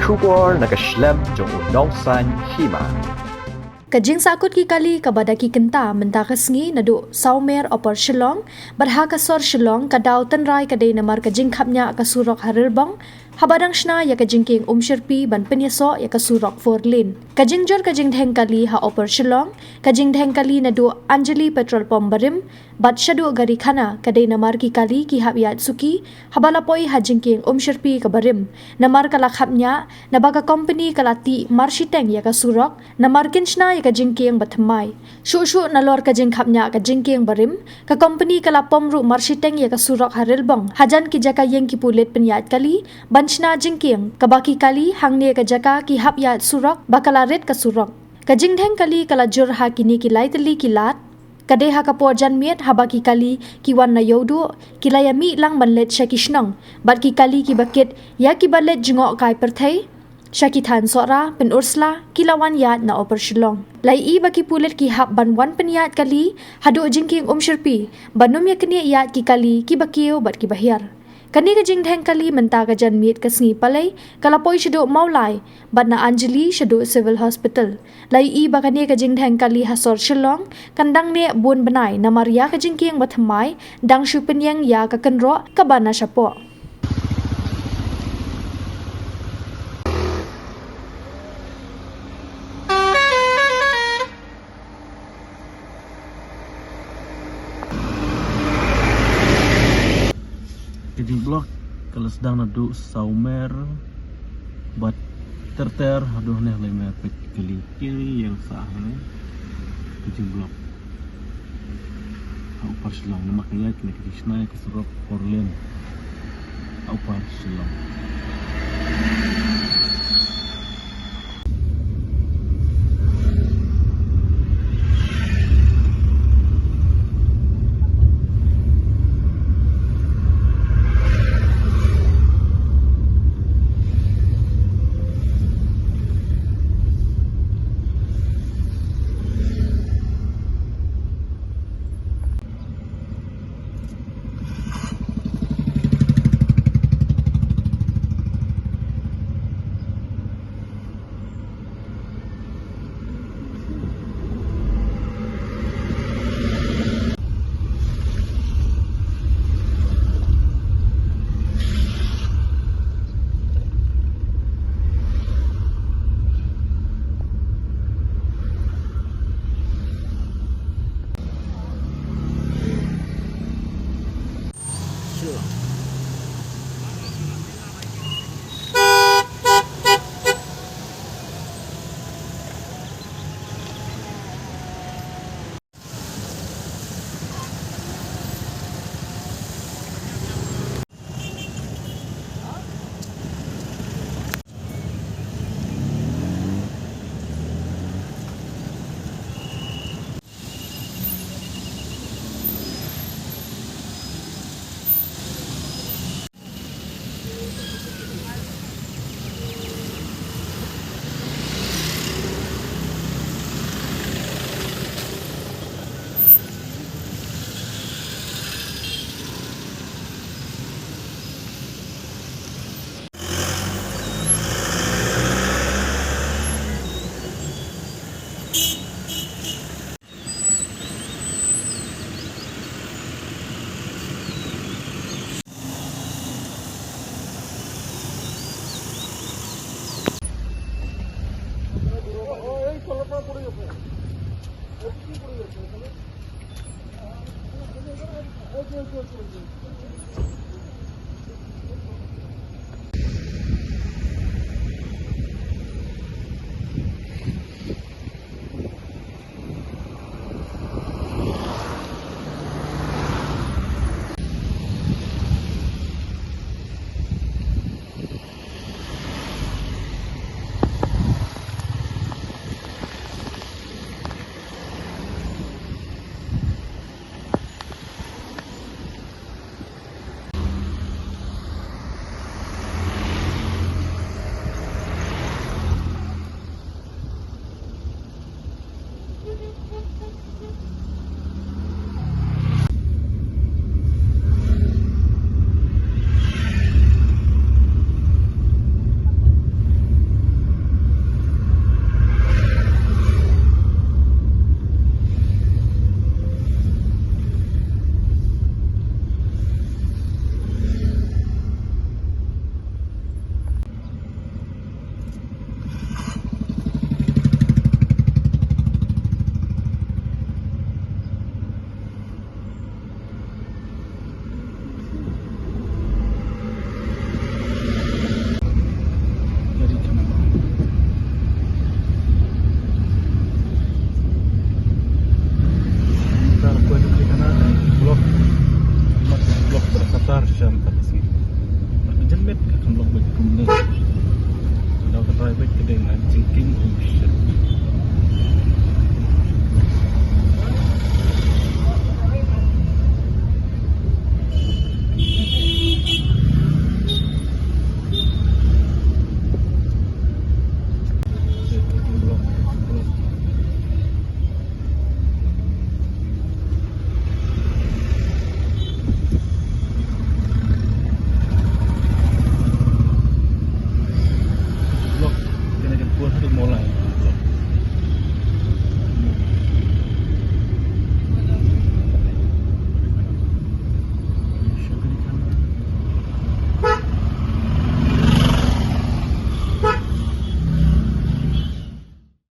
Shubor nakaslem jong unongsan Hima. Kajing Sahkut ki kali kabadaki kenta mentakasngi nadu saumer opor Shillong berhakasor Shillong kadau tenrai kadai namar kajing kapnya kasurok harilbang habadang Shna ya Jingkieng Umshyrpi ban penyeso ya kasurok 4 lane. Kajing jor kajing dheng kali ha opor Shillong kajing dheng kali nadu Anjali petrol pom barim bat shadu gari khana kadai namar ki kali ki hab yat suki habalapoi ha Jingkieng Umshyrpi ka barim namar kala khapnya nabaga company kalati marshiteng ya kasurok namar kinchna ka Jingkieng bathamai shu nalor ka jingkhapnya ka Jingkieng barim ka company kala pomru marshiteng ya ka surok harilbang hajan ki jaka yeng ki pulet penyat kali banchna Jingkieng ka baki kali hangne ka jaka ki hap yat surok bakala red ka surok ka jingdheng kali kala jur ha kini ki laitali ki lat kadai ha kapor jan miet habaki kali ki wan na yodu kilaya mi lang manlet shakishnang bat ki kali ki bakit ya ki balet jingok kai perthai Syakitan sora pen ursla kilawan yat na opor Shillong. Lai i baki pulet ki hap ban wan penyat kali Haduh Jingkieng Umshyrpi banum ya keni yat ki kali ki bakiu bat ki bahyar. Kani ka jingdheng kali menta ka jan miet ka sngi palai kalapoi shadu maulai bat na Anjali shadu civil hospital. Lai i bakani ka jingdheng kali hasor Shillong kandang ne bun benai na Maria ka Jingkieng bathamai dang shu penyeng ya ka kenro ka bana syapo. Kajing blok kalau sedang nadu saumer bat terter haduh neh lemer pek kiri yang sah neh kajing blok au par Shillong nama kaya kini Shna ke surok Porlen au par Shillong dengan Jingkieng Umshyrpi.